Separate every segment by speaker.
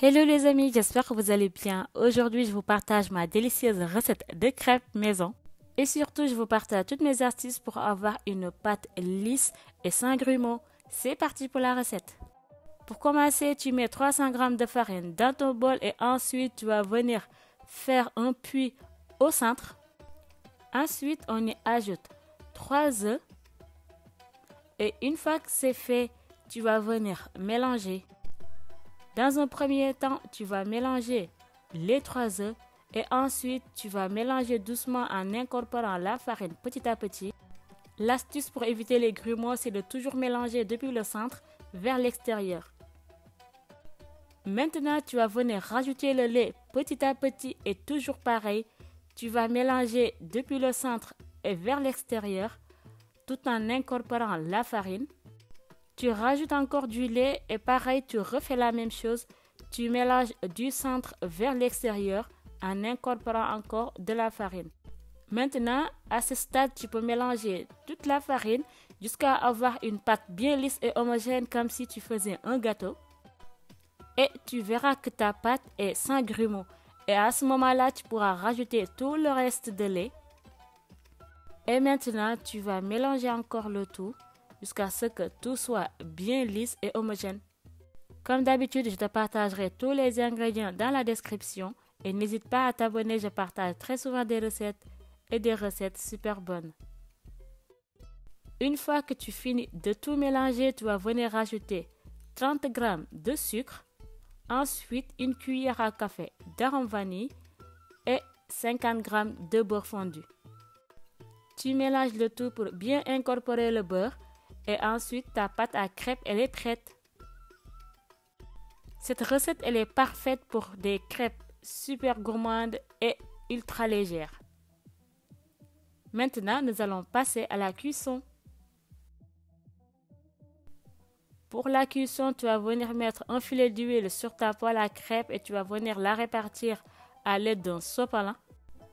Speaker 1: Hello les amis, j'espère que vous allez bien. Aujourd'hui, je vous partage ma délicieuse recette de crêpes maison. Et surtout, je vous partage toutes mes astuces pour avoir une pâte lisse et sans grumeaux. C'est parti pour la recette. Pour commencer, tu mets 300 g de farine dans ton bol et ensuite, tu vas venir faire un puits au centre. Ensuite, on y ajoute 3 œufs. Et une fois que c'est fait, tu vas venir mélanger. Dans un premier temps, tu vas mélanger les 3 œufs et ensuite tu vas mélanger doucement en incorporant la farine petit à petit. L'astuce pour éviter les grumeaux, c'est de toujours mélanger depuis le centre vers l'extérieur. Maintenant, tu vas venir rajouter le lait petit à petit et toujours pareil. Tu vas mélanger depuis le centre et vers l'extérieur tout en incorporant la farine. Tu rajoutes encore du lait et pareil, tu refais la même chose. Tu mélanges du centre vers l'extérieur en incorporant encore de la farine. Maintenant, à ce stade, tu peux mélanger toute la farine jusqu'à avoir une pâte bien lisse et homogène comme si tu faisais un gâteau. Et tu verras que ta pâte est sans grumeaux. Et à ce moment-là, tu pourras rajouter tout le reste de lait. Et maintenant, tu vas mélanger encore le tout jusqu'à ce que tout soit bien lisse et homogène. Comme d'habitude, je te partagerai tous les ingrédients dans la description et n'hésite pas à t'abonner, je partage très souvent des recettes et des recettes super bonnes. Une fois que tu finis de tout mélanger, tu vas venir rajouter 30 g de sucre, ensuite une cuillère à café d'arôme vanille et 50 g de beurre fondu. Tu mélanges le tout pour bien incorporer le beurre. Et ensuite, ta pâte à crêpes, elle est prête. Cette recette, elle est parfaite pour des crêpes super gourmandes et ultra légères. Maintenant, nous allons passer à la cuisson. Pour la cuisson, tu vas venir mettre un filet d'huile sur ta poêle à crêpes et tu vas venir la répartir à l'aide d'un sopalin.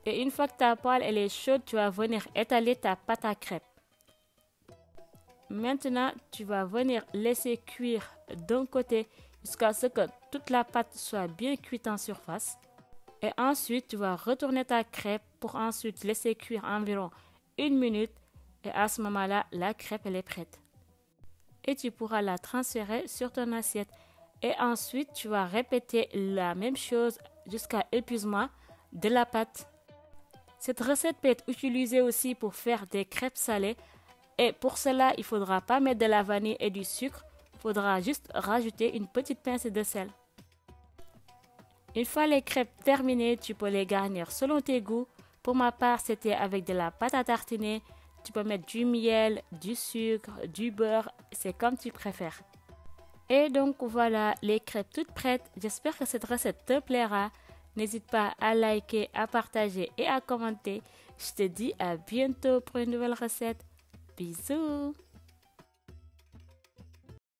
Speaker 1: Et une fois que ta poêle elle est chaude, tu vas venir étaler ta pâte à crêpes. Maintenant, tu vas venir laisser cuire d'un côté jusqu'à ce que toute la pâte soit bien cuite en surface. Et ensuite, tu vas retourner ta crêpe pour ensuite laisser cuire environ 1 minute. Et à ce moment-là, la crêpe elle est prête. Et tu pourras la transférer sur ton assiette. Et ensuite, tu vas répéter la même chose jusqu'à l'épuisement de la pâte. Cette recette peut être utilisée aussi pour faire des crêpes salées. Et pour cela, il ne faudra pas mettre de la vanille et du sucre. Il faudra juste rajouter une petite pincée de sel. Une fois les crêpes terminées, tu peux les garnir selon tes goûts. Pour ma part, c'était avec de la pâte à tartiner. Tu peux mettre du miel, du sucre, du beurre. C'est comme tu préfères. Et donc voilà, les crêpes toutes prêtes. J'espère que cette recette te plaira. N'hésite pas à liker, à partager et à commenter. Je te dis à bientôt pour une nouvelle recette. Bisous!